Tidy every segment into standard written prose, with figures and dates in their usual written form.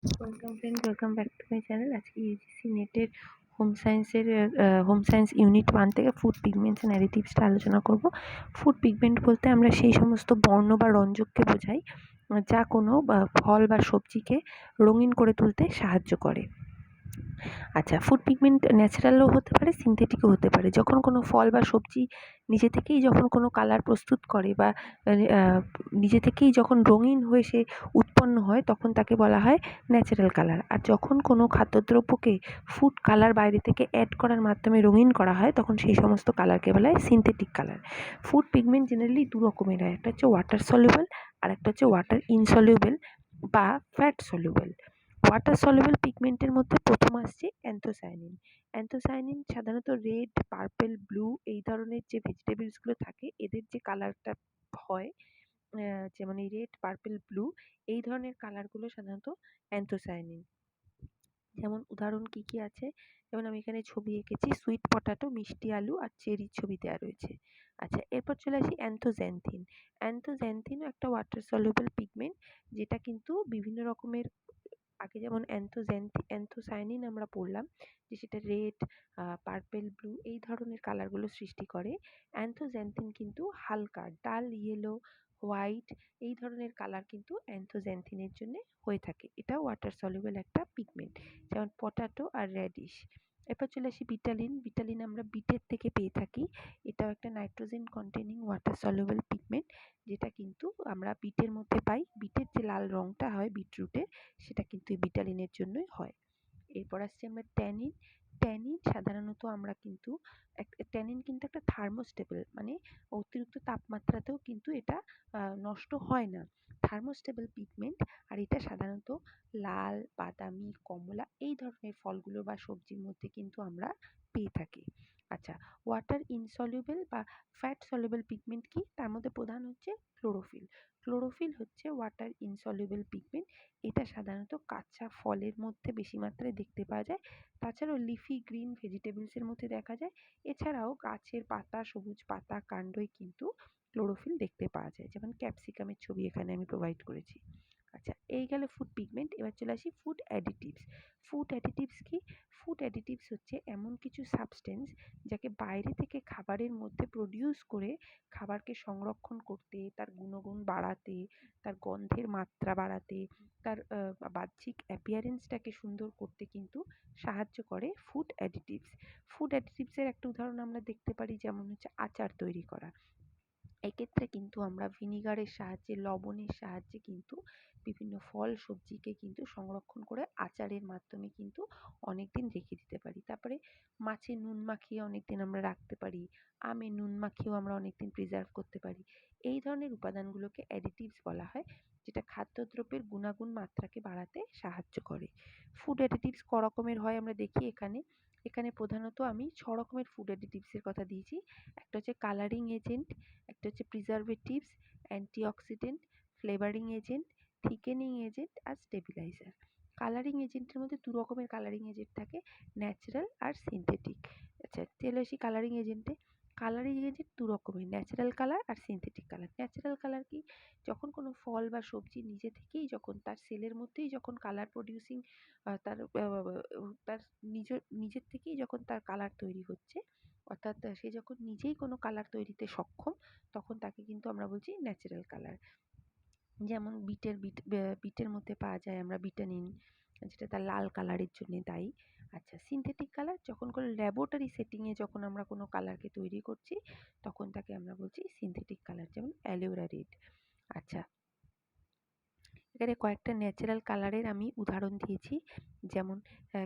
Welcome friend, welcome back to my channel. আজকে UGC নেটের home science unit 1 থেকে food pigments and অ্যাডিটিভসটা আলোচনা করব। ফুড পিগমেন্ট বলতে আমরা সেই সমস্ত বর্ণ বা রঞ্জককে বোঝাই যা কোনো ফল বা সবজিকে রঙিন করে তুলতে সাহায্য করে। আচ্ছা, ফুড পিগমেন্ট ন্যাচারালও হতে পারে, সিনথেটিকও হতে পারে। যখন কোনো ফল বা সবজি নিজে থেকেই যখন কোনো কালার প্রস্তুত করে বা নিজে থেকেই যখন রঙিন হয়ে সে উৎপন্ন হয়, তখন তাকে বলা হয় ন্যাচারাল কালার। আর যখন কোনো খাদ্যদ্রব্যকে ফুড কালার বাইরে থেকে অ্যাড করার মাধ্যমে রঙিন করা হয়, তখন সেই সমস্ত কালারকে বলা হয় synthetic colour. Food pigment generally দু রকমের হয়, একটা হচ্ছে ওয়াটার সলিউবল আর একটা হচ্ছে ওয়াটার ইনসলিউবল বা ফ্যাট সলিউবল। ওয়াটার সলিউবল পিগমেন্টের মধ্যে প্রথম আসছে অ্যান্থোসায়ানিন। অ্যান্থোসায়ানিন সাধারণত রেড, পার্পল, ব্লু এই ধরনের যে ভেজিটেবলসগুলো থাকে এদের যে কালারটা হয়, যেমন এই রেড, পার্পল, ব্লু এই ধরনের কালারগুলো সাধারণত অ্যান্থোসায়ানিন। যেমন উদাহরণ কি কি আছে, যেমন আমি এখানে ছবি এঁকেছি, সুইট পটাটো, মিষ্টি আলু আর চেরির ছবি দেওয়া রয়েছে। আচ্ছা, এরপর চলে আসি অ্যান্থোজ্যান্থিন। অ্যান্থোজ্যান্থিনও একটা ওয়াটার সলিউবল পিগমেন্ট, যেটা কিন্তু বিভিন্ন রকমের, আগে যেমন অ্যান্থোসায়ানিন আমরা পড়লাম যে সেটা রেড, পার্পল, ব্লু এই ধরনের কালারগুলো সৃষ্টি করে। অ্যান্থোজ্যান্থিন কিন্তু হালকা ডাল ইয়েলো, হোয়াইট এই ধরনের কালার কিন্তু অ্যান্থোজ্যান্থিনের জন্য হয়ে থাকে। এটা ওয়াটার সলিউবল একটা পিগমেন্ট, যেমন পটাটো আর রেডিশ। এরপর চলে আসি বিটালিন। বিটালিন আমরা বিটের থেকে পেয়ে থাকি। এটাও একটা nitrogen containing water soluble pigment, যেটা কিন্তু আমরা বিটের মধ্যে পাই। বিটের যে লাল রঙটা হয় বিটরুটের, সেটা কিন্তু এই বিটালিনের জন্যই হয়। এরপর আসছে আমরা ট্যানিন। ট্যানিন সাধারণত আমরা কিন্তু ট্যানিন কিন্তু একটা থার্মোস্টেবল, মানে অতিরিক্ত তাপমাত্রাতেও কিন্তু এটা নষ্ট হয় না, থার্মোস্টেবল পিগমেন্ট। আর এটা সাধারণত লাল, বাদামি, কমলা এই ধরনের ফলগুলো বা সবজির মধ্যে কিন্তু আমরা পেয়ে থাকি। আচ্ছা, ওয়াটার ইনসলিউবল বা ফ্যাট সলিউবল পিগমেন্ট কি? তার মধ্যে প্রধান হচ্ছে ক্লোরোফিল। ক্লোরোফিল হচ্ছে ওয়াটার ইনসলিউবল পিগমেন্ট। এটা সাধারণত কাঁচা ফলের মধ্যে বেশি মাত্রায় দেখতে পাওয়া যায়। তাছাড়াও লিফি গ্রিন ভেজিটেবলসের মধ্যে দেখা যায়। এছাড়াও গাছের পাতা, সবুজ পাতা, কাণ্ডই কিন্তু ক্লোরোফিল দেখতে পাওয়া যায়। যেমন ক্যাপসিকামের ছবি এখানে আমি প্রোভাইড করেছি। আচ্ছা, এই গেল ফুড পিগমেন্ট। এবার চলে আসি ফুড অ্যাডিটিভস। ফুড অ্যাডিটিভস কি? ফুড অ্যাডিটিভস হচ্ছে এমন কিছু সাবস্টেন্স যাকে বাইরে থেকে খাবারের মধ্যে প্রডিউস করে খাবারকে সংরক্ষণ করতে, তার গুণগুণ বাড়াতে, তার গন্ধের মাত্রা বাড়াতে, তার বাহ্যিক অ্যাপিয়ারেন্সটাকে সুন্দর করতে কিন্তু সাহায্য করে ফুড অ্যাডিটিভস। ফুড অ্যাডিটিভসের একটা উদাহরণ আমরা দেখতে পারি, যেমন হচ্ছে আচার তৈরি করা। এক্ষেত্রে কিন্তু আমরা ভিনিগারের সাহায্যে, লবণের সাহায্যে কিন্তু বিভিন্ন ফল সবজিকে কিন্তু সংরক্ষণ করে আচারের মাধ্যমে কিন্তু অনেকদিন রেখে দিতে পারি। তারপরে মাছে নুন মাখিয়ে অনেকদিন আমরা রাখতে পারি, আমে নুন মাখিয়েও আমরা অনেকদিন প্রিজার্ভ করতে পারি। এই ধরনের উপাদানগুলোকে অ্যাডিটিভস বলা হয়, যেটা খাদ্যদ্রব্যের গুণাগুণ মাত্রাকে বাড়াতে সাহায্য করে। ফুড অ্যাডিটিভস ক রকমের হয় আমরা দেখি এখানে। এখানে প্রধানত আমি 6 রকমের ফুড অ্যাডিটিভসের কথা দিয়েছি। একটা হচ্ছে কালারিং এজেন্ট, একটা হচ্ছে preservatives, antioxidant, flavouring agent, thickening agent আর স্টেবিলাইজার। কালারিং এজেন্টের মধ্যে দু রকমের কালারিং এজেন্ট থাকে, ন্যাচারাল আর সিনথেটিক। আচ্ছা, চলে আসি কালারিং এজেন্টে। কালারিং এজেন্ট দু রকমের, ন্যাচারাল কালার আর সিনথেটিক কালার। ন্যাচারাল কালার কি? যখন কোনো ফল বা সবজি নিজে থেকেই যখন তার সেলের মধ্যেই যখন কালার প্রডিউসিং, তার নিজের থেকেই যখন তার কালার তৈরি হচ্ছে, অর্থাৎ সে যখন নিজেই কোনো কালার তৈরিতে সক্ষম, তখন তাকে কিন্তু আমরা বলছি ন্যাচারাল কালার। যেমন বিটের মধ্যে পাওয়া যায় আমরা বিটানিন, যেটা তার লাল কালারের জন্য দায়ী। আচ্ছা, সিনথেটিক কালার যখন কোনো ল্যাবরেটরি সেটিংয়ে যখন আমরা কোনো কালারকে তৈরি করছি, তখন তাকে আমরা বলছি সিনথেটিক কালার, যেমন অ্যালোভেরা রেড। আচ্ছা, এখানে কয়েকটা ন্যাচারাল কালারের আমি উদাহরণ দিয়েছি, যেমন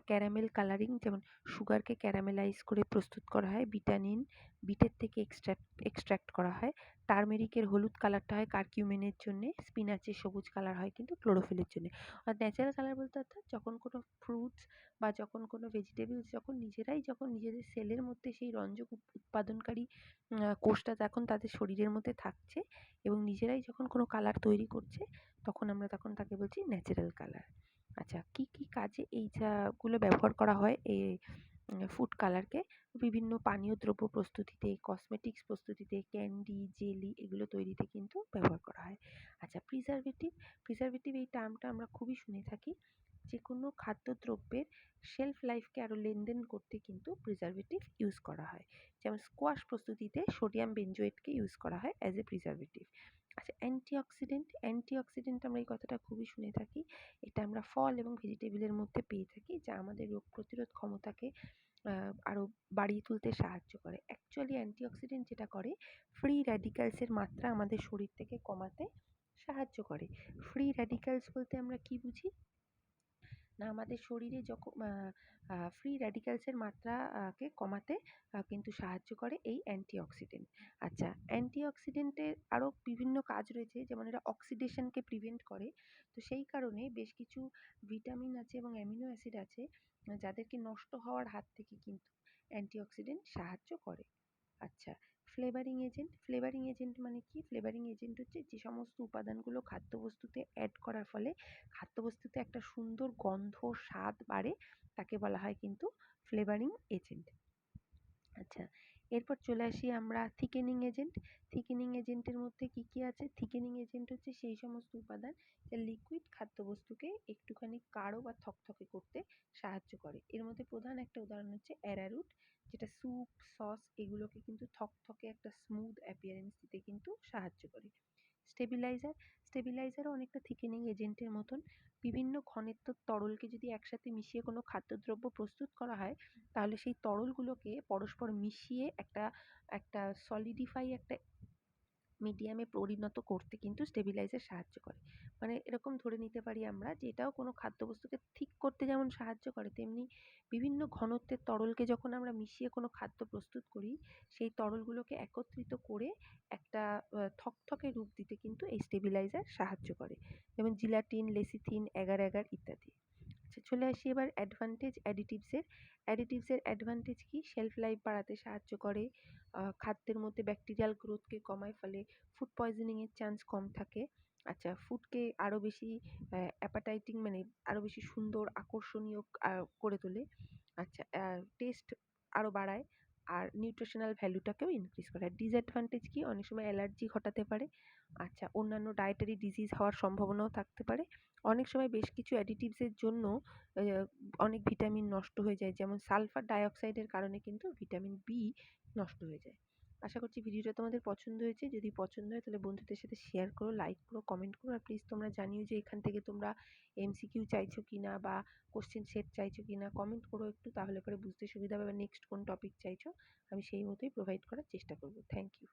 ক্যারামেল কালারিং, যেমন সুগারকে ক্যারামেলাইজ করে প্রস্তুত করা হয়, বিটানিন বিটের থেকে এক্সট্র্যাক্ট করা হয়, টারমেরিকের হলুদ কালারটা হয় কারকিউমিনের জন্যে, স্পিনাচের সবুজ কালার হয় কিন্তু ক্লোরোফিলের জন্যে। আর ন্যাচারাল কালার বলতে অর্থাৎ যখন কোনো ফ্রুটস বা যখন কোনো ভেজিটেবলস যখন নিজেরাই যখন নিজেদের সেলের মধ্যে সেই রঞ্জক উৎপাদনকারী কোষটা যখন তাদের শরীরের মধ্যে থাকছে এবং নিজেরাই যখন কোনো কালার তৈরি করছে, তখন তাকে বলছি ন্যাচারাল কালার। আচ্ছা, কি কি কাজে এই গুলো ব্যবহার করা হয় এই ফুড কালারকে? বিভিন্ন পানীয় দ্রব্য প্রস্তুতিতে, কসমেটিক্স প্রস্তুতিতে, ক্যান্ডি, জেলি এগুলো তৈরিতে কিন্তু ব্যবহার করা হয়। আচ্ছা, প্রিজারভেটিভ এই টার্মটা আমরা খুবই শুনে থাকি। যেকোনো খাদ্যদ্রব্যের শেলফ লাইফকে আরও লেনদেন করতে কিন্তু প্রিজারভেটিভ ইউজ করা হয়। যেমন স্কোয়াশ প্রস্তুতিতে সোডিয়াম বেনজোয়েটকে ইউজ করা হয় অ্যাজ এ প্রিজারভেটিভ। আচ্ছা, অ্যান্টিঅক্সিডেন্ট আমরা এই কথাটা খুবই শুনে থাকি। এটা আমরা ফল এবং ভেজিটেবলের মধ্যে পেয়ে থাকি, যা আমাদের রোগ প্রতিরোধ ক্ষমতাকে আরও বাড়িয়ে তুলতে সাহায্য করে। অ্যাকচুয়ালি অ্যান্টিঅক্সিডেন্ট যেটা করে, ফ্রি র্যাডিক্যালসের মাত্রা আমাদের শরীর থেকে কমাতে সাহায্য করে। ফ্রি র্যাডিক্যালস বলতে আমরা কি বুঝি? না, আমাদের শরীরে যখন ফ্রি র্যাডিক্যালসের মাত্রা কে কমাতে কিন্তু সাহায্য করে এই অ্যান্টিঅক্সিডেন্ট। আচ্ছা, অ্যান্টিঅক্সিডেন্টের আরও বিভিন্ন কাজ রয়েছে, যেমন এরা অক্সিডেশনকে প্রিভেন্ট করে। তো সেই কারণে বেশ কিছু ভিটামিন আছে এবং অ্যামিনো অ্যাসিড আছে, যাদেরকে নষ্ট হওয়ার হাত থেকে কিন্তু অ্যান্টিঅক্সিডেন্ট সাহায্য করে। আচ্ছা, ফ্লেভারিং এজেন্ট মানে কি? ফ্লেভারিং এজেন্ট হচ্ছে যে সমস্ত উপাদানগুলো খাদ্যবস্তুতে অ্যাড করার ফলে খাদ্যবস্তুতে একটা সুন্দর গন্ধ, স্বাদ বাড়ে, তাকে বলা হয় কিন্তু ফ্লেভারিং এজেন্ট। আচ্ছা, এরপর চলে আসি আমরা থিকেনিং এজেন্টের মধ্যে কি কি আছে? থিকেনিং এজেন্ট হচ্ছে সেই সমস্ত উপাদান যা লিকুইড খাদ্যবস্তুকে একটুখানি গাঢ় বা থকথকে করতে সাহায্য করে। এর মধ্যে প্রধান একটা উদাহরণ হচ্ছে অ্যারারুট, যেটা স্যুপ, সস এগুলোকে কিন্তু থকথকে একটা স্মুথ অ্যাপিয়ারেন্স দিতে কিন্তু সাহায্য করে। স্টেবিলাইজারও অনেকটা থিকেনিং এজেন্টের মতন। বিভিন্ন ঘনত্বের তরলকে যদি একসাথে মিশিয়ে কোনো খাদ্যদ্রব্য প্রস্তুত করা হয়, তাহলে সেই তরলগুলোকে পরস্পর মিশিয়ে একটা একটা সলিডিফাই একটা মিডিয়ামে পরিণত করতে কিন্তু স্টেবিলাইজার সাহায্য করে। মানে এরকম ধরে নিতে পারি আমরা যে এটাও কোনো খাদ্যবস্তুকে ঠিক করতে যেমন সাহায্য করে, তেমনি বিভিন্ন ঘনত্বের তরলকে যখন আমরা মিশিয়ে কোনো খাদ্য প্রস্তুত করি, সেই তরলগুলোকে একত্রিত করে একটা থকথকে রূপ দিতে কিন্তু এই স্টেবিলাইজার সাহায্য করে। যেমন জিলাটিন, লেসিথিন, এগার এগার ইত্যাদি। আচ্ছা, চলে আসি এবার অ্যাডিটিভসের অ্যাডভান্টেজ কি? শেলফ লাইফ বাড়াতে সাহায্য করে, খাদ্যের মধ্যে ব্যাকটেরিয়াল গ্রোথকে কমায়, ফলে ফুড পয়জনিংয়ের চান্স কম থাকে। আচ্ছা, ফুডকে আরও বেশি অ্যাপাটাইটিং মানে আরও বেশি সুন্দর, আকর্ষণীয় করে তোলে। আচ্ছা, টেস্ট আরও বাড়ায়, আর নিউট্রিশনাল ভ্যালুটাকেও ইনক্রিজ করে। আর ডিসঅ্যাডভান্টেজ কি? অনেক সময় অ্যালার্জি ঘটাতে পারে। আচ্ছা, অন্যান্য ডায়েটারি ডিজিজ হওয়ার সম্ভাবনাও থাকতে পারে। অনেক সময় বেশ কিছু অ্যাডিটিভসের জন্য অনেক ভিটামিন নষ্ট হয়ে যায়, যেমন সালফার ডাইঅক্সাইডের কারণে কিন্তু ভিটামিন বি নষ্ট হয়ে যায়। আশা করছি ভিডিওটা তোমাদের পছন্দ হয়েছে। যদি পছন্দ হয় তাহলে বন্ধুদের সাথে শেয়ার করো, লাইক করো, কমেন্ট করো। আর প্লিজ তোমরা জানিও যে এখান থেকে তোমরা এমসিকিউ চাইছো কিনা বা কোশ্চেন সেট চাইছো কিনা, কমেন্ট করো একটু, তাহলে পরে বুঝতে সুবিধা হবে। নেক্সট কোন টপিক চাইছো, আমি সেই মতোই প্রোভাইড করার চেষ্টা করব। Thank you.